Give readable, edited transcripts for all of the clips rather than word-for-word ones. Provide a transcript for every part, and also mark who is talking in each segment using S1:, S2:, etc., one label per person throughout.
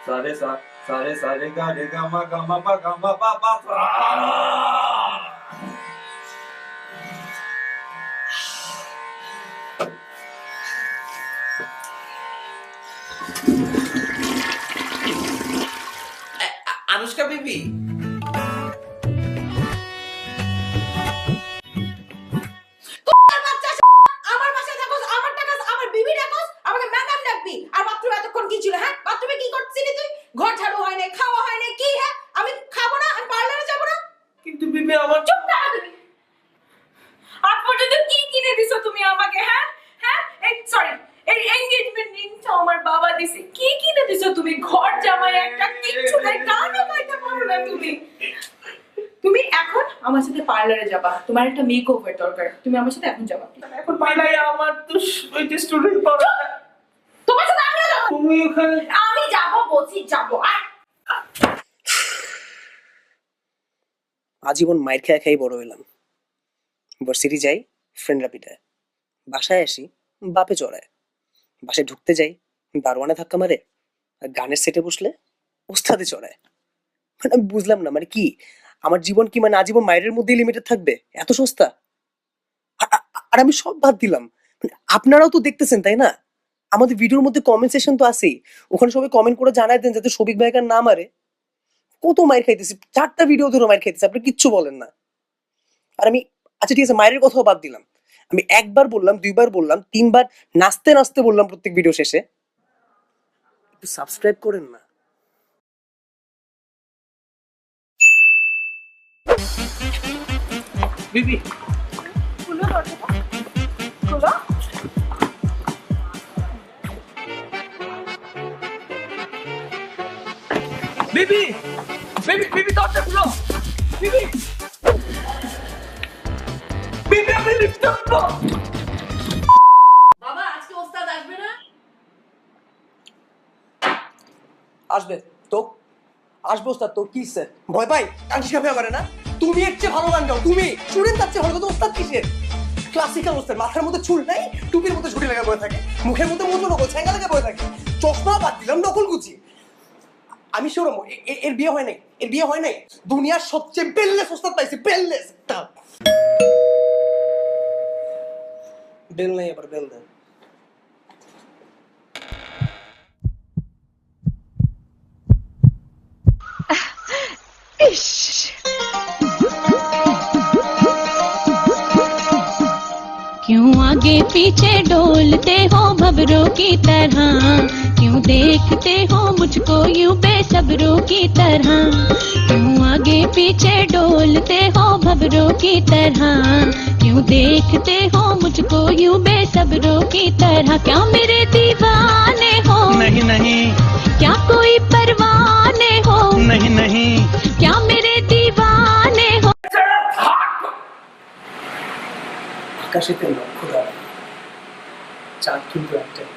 S1: সারে সা সারে সারে গা রে গা মা পা সা।
S2: আনুষ্কা বিবি,
S3: আমার বাসায় থাকোস, আমার টাকা আমার বিবি ডাকোস, আমাকে ম্যাডাম ডাকবি। আর বাথরুমে এতক্ষণ কি ছিল? হ্যাঁ, বাথরুমে কি করছিলি তুই? ঘর ঝাড়ু হয় নাই, খাওয়া হয় নাই, কি? হ্যাঁ, আমি খাবো না, আমি পার্লারে যাবো না।
S2: কিন্তু বিবি আমার
S3: চুপ থাকো তুমি। আজ পর্যন্ত কি কিনে দিছো তুমি আমাকে? হ্যাঁ হ্যাঁ, এই সরি, এই এনগেজমেন্ট রিংটা আমার বাবা দিছে। কি কিনে দিছো তুমি? ঘর জামাই একটা, কিচ্ছু নাই, গানও গাইতে পারো না তুমি। তুমি এখন আমার সাথে পার্লারে যাবা, তোমার একটা মেকওভার দরকার, তুমি আমার সাথে এখন যাবা।
S2: এখন পালাই, আমার তো ওই যে স্টুডেন্ট পড়া।
S3: তোমার সাথে আমিও যাবো।
S2: তুমি ওখানে,
S3: আমি যাবো বলছি, যাবো।
S4: আজীবন মাইর খেয়ে খেয়ে বড় হইলাম। ভার্সিটি যাই, ফ্রেন্ডরা পিটায়। বাসায় আসি, বাপে চড়ায়। বাসায় ঢুকতে যাই, দারোয়ানে ধাক্কা মারে। আর গানের সেটে বসলে ওস্তাদে চড়ায়। মানে আমি বুঝলাম না, মানে কি আমার জীবন কি মানে আজীবন মায়ের মধ্যেই লিমিটেড থাকবে? এত সস্তা? আর আমি সব বাদ দিলাম, মানে আপনারাও তো দেখতেছেন তাই না? আমাদের ভিডিওর মধ্যে কমেন্ট সেকশন তো আছেই, ওখানে সবাই কমেন্ট করে জানাই দেন যাতে সবিক ভাইকার না মারে। কত মায়ের খাইতেছি, 4টা ভিডিও ধরে মায়ের খাইতেছি, আপনি কিচ্ছু বলেন না। আর আমি, আচ্ছা ঠিক আছে, মায়ের কথাও বাদ দিলাম, আমি একবার বললাম, 2বার বললাম, 3বার নাচতে নাচতে বললাম প্রত্যেক ভিডিও শেষে, একটু সাবস্ক্রাইব করেন না।
S2: বিবি
S3: খুলো দরজাটা, খুলো।
S2: বিবি বিবি বিবি দরজা খুলো। বিবি বিবি, আমি লিফটে উঠবো।
S3: বাবা, আজকে ওস্তাদ আসবে না?
S4: আসবে তো, আসবো ওস্তাদ তো, কি স্যার ভয় পাই? গান শিখাবে আমারে না? তুমি এর চেয়ে ভালো গান গাও, তুমি স্টুডেন্ট তার চেয়ে ভালো, তো ওস্তাদ কিসের? ক্লাসিক্যাল ওস্তাদ, মাথার মধ্যে চুল নাই, টুপির মধ্যে ঝুটি লাগা বয়ে থাকে, মুখের মধ্যে মতো নকল ছ্যাঙ্গা লাগা বয়ে থাকে, চশমা বাদ দিলাম, নকল গুছি। আমি শিওর এর বিয়ে হয় নাই, এর বিয়ে হয় নাই। দুনিয়ার সবচেয়ে বেললেস ওস্তাদ পাইছি, বেললেস একটা। বেল নাই, আবার বেল দেন।
S5: क्यों आगे पीछे डोलते हो भंवरों की तरह, क्यों देखते हो मुझको यूं बेसब्रों की तरह, क्यों आगे पीछे डोलते हो भंवरों की तरह, क्यों देखते हो मुझको यूं बेसब्रों की तरह, क्या मेरे दीवाने हो?
S6: नहीं नहीं,
S5: क्या कोई परवाने हो?
S6: नहीं नहीं,
S5: क्या मेरे दीवाने हो?
S4: আকাশেতে লক্ষ্য দাও, চাঁদ কিন্তু একটাই।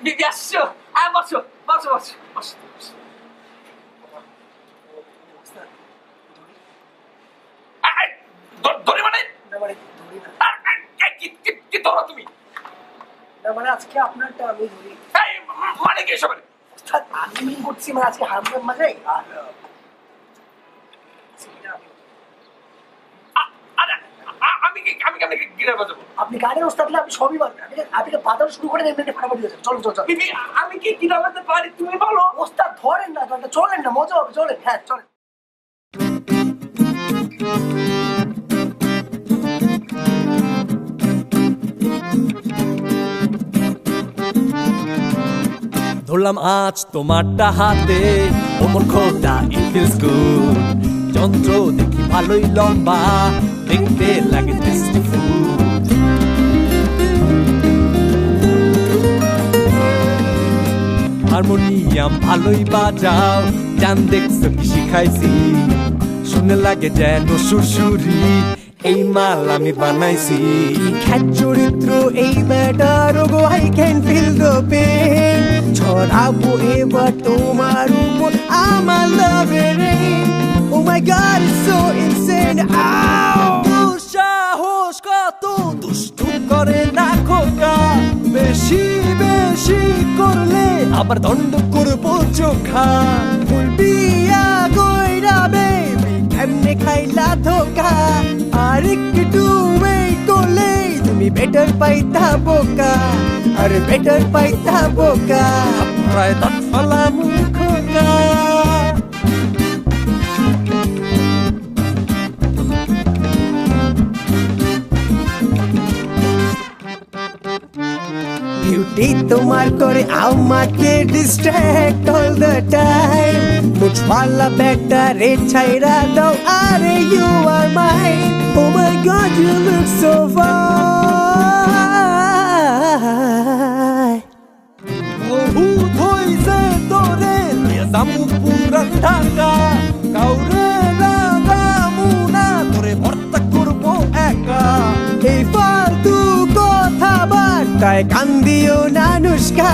S2: বিবি আসছো, বসো বসো বসো বসো। ধরে মানে
S4: না মানে ধরি না,
S2: কি ধরো তুমি?
S4: না মানে আজকে আপনারটা আমি ধরি।
S2: মানে কি এসব?
S4: ওস্তাদ আমি মিন করছি, মানে আজকে হারমোনিয়াম বাজাই আর
S2: আমি কেমন গিটার বাজাবো?
S4: আপনি গানের ওস্তাদ হলে আপনি সবই পারবেন। আপনি বাজানো শুরু করে এমনি ফাটাফাটি হয়ে যাবে। চলো চলো চলো।
S2: বিবি, আমি কি গিটার বাজাতে পারি? তুমি বলো।
S4: ওস্তাদ ধরেন না, গানটা চলেন না, মজা হবে, চলেন। হ্যাঁ চলেন।
S6: ধরলাম আজ তোমারটা হাতে, ওমর খোদা ইট ফিলস গুড। যন্ত্র দেখি ভালোই লম্বা, দেখতে লাগে টেস্টি ফুড। হারমোনিয়াম ভালোই বাজাও, গান দেখছো কি শিখাইছি, শুনে লাগে যেন সুরসুরি, এই মাল আমি বানাইছি। খ্যাত চরিত্র এই ব্যাটার, go I can feel the pain, ছড়া
S4: খাবো এবার তোমার উপর আমার লাভের Oh my god, it's so insane.
S6: দুঃসাহস কত দুষ্টু করে না খোকা, বেশি বেশি করলে আবার দণ্ড করবো চোখা।
S4: বিয়া কইরা বেবি কেমনে খাইলা ধোকা, আর একটু ওয়েট করলে তুমি বেটার পাইতা বোকা, আর বেটার পাইতা বোকা।
S6: প্রায় দাঁত ফালা মুখোকা।
S4: বিউটি তোমার করে আমাকে ডিস্ট্র্যাক্ট অল দ্য টাইম, মুছওয়ালা বেটারে ছাইরা দাও আরে you are mine. Oh my god you look so fine.
S6: বহুত হইছে তোরে জামু পুরান ঢাকা, কাউরে লাগামু না তোরে ভর্তা করবো একা।
S4: এই ফালতু কথাবার্তায় কান্দিও না নুস্কা,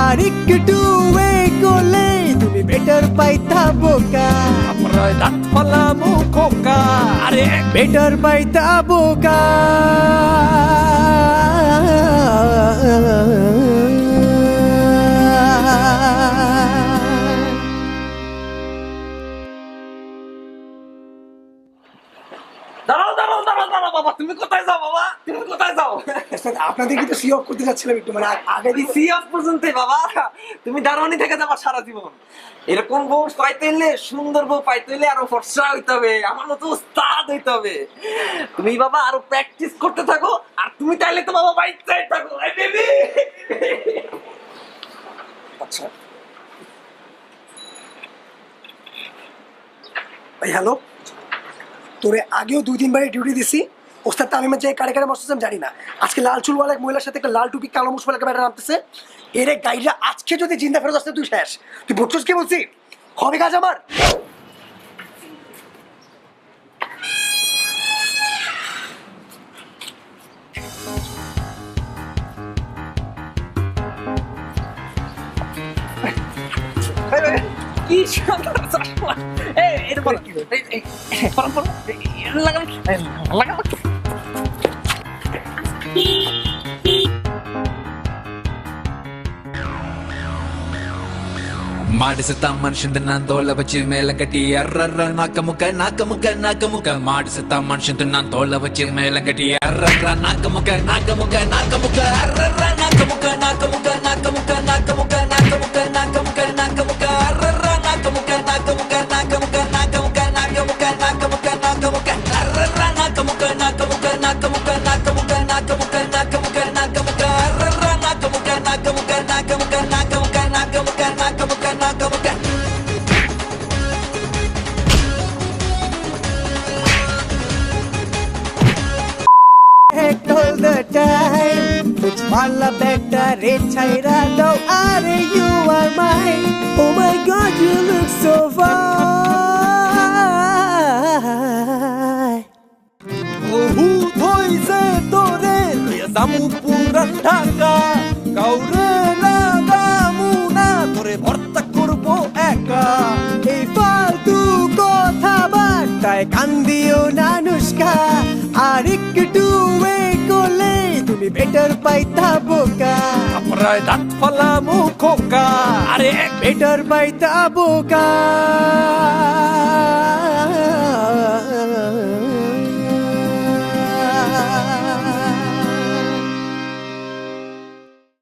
S4: আর একটু ওয়েট করলে তুমি বেটার পাইতা বোকা,
S6: প্রায় দাঁত ফালা মুখোকা। আরে
S4: বেটার পাইতা বোকা।
S2: দাঁড়াও দাঁড়াও দাঁড়াও দাঁড়াও বাবা, তুমি কোথায় যাও বাবা, তুমি কোথায় যাও?
S4: আপনাদের কি তো সি অফ করতে যাচ্ছিলাম একটু, মানে আগে দিয়ে
S2: সি অফ পর্যন্ত বাবা, তুমি দারোয়ানি থেকে যাবা সারা জীবন। এরকম বউ পাইতে হইলে, সুন্দর বউ পাইতে হইলে আরো ফর্সা হইতে হবে, আমার মতো উস্তাদ হইতে হবে। তুমি বাবা আরো প্র্যাকটিস করতে থাকো, আর তুমি তাইলে তো বাবা বাইতে থাকো। এই বেবি।
S4: আচ্ছা ভাই, হ্যালো, তোরে আগেও 2-3 ডিউটি দিছি, ওস্তাদ তামিমের যে কারে কারে বসতেছে আমি জানি না। আজকে লাল চুলওয়ালা এক মহিলার সাথে একটা লাল টুপি কালো মুসওয়ালা একটা ব্যাটা নামতেছে, এরে গাইডরা আজকে যদি জিন্দা ফেরত আসতে তুই শেষ। তুই বুঝছিস কি বলছি? হবে কাজ আমার।
S2: কি সুন্দর চশমা। এই এটা বলো কি? এই পরম পরম লাগাম লাগাম।
S7: ಮಾಡಿಸುತ್ತ ಮನುಷ್ಯಂದ ನಾನ್ ತೋಳ ಬಚ್ಚಿ ಮೇಲೆ ಕಟ್ಟಿ ಅರ್ರರ್ರ ನಾಕ ಮುಖ ನಾಕ ಮುಖ ನಾಕ ಮುಖ ಮಾಡಿಸುತ್ತ ಮನುಷ್ಯಂದ ನಾನ್ ತೋಳ ಬಚ್ಚಿ ಮೇಲೆ ಕಟ್ಟಿ ಅರ್ರರ್ರ ನಾಕ ಮುಖ ನಾಕ ಮುಖ ನಾಕ ಮುಖ ಅರ್ರರ್ರ ನಾಕ ಮುಖ ನಾಕ ಮುಖ ನಾಕ ಮುಖ ನಾಕ ಮುಖ ನಾಕ ಮುಖ ನಾಕ ಮುಖ ನಾಕ ಮುಖ ಅರ್ರರ್ರ ನಾಕ ಮುಖ ನಾಕ ಮುಖ ನಾಕ ಮುಖ ನಾಕ ಮುಖ ನಾಕ ಮುಖ ನಾಕ ಮುಖ ನಾಕ ಮುಖ ಅರ್ರರ್ರ ನಾಕ ಮುಖ ನಾಕ ಮುಖ ನಾಕ ಮುಖ ನಾಕ ಮುಖ ನಾಕ ಮುಖ ನಾಕ ಮುಖ ನಾಕ ಮುಖ ಅರ್ರರ್ರ ನಾಕ ಮುಖ ನಾಕ ಮುಖ ನಾಕ ಮುಖ ನಾಕ ಮುಖ ನಾಕ ಮುಖ ನಾಕ ಮುಖ ನಾಕ ಮುಖ
S4: all the time, মুছওয়ালা বেটারে ছাইরা দাও আরে you are mine. Oh my god you look so fine.
S6: বহুত হইছে তোরে জামু পুরান ঢাকা, কাউরে লাগামু না তোরে ভর্তা করবো একা।
S4: এই ফালতু কথাবার্তায় কান্দিও না নুস্কা, আর একটু ওয়েট করলে তুমি বেটার পাইতা বোকা,
S6: প্রায় দাঁত ফালা মুখোকা। আরে
S4: বেটার পাইতা বোকা।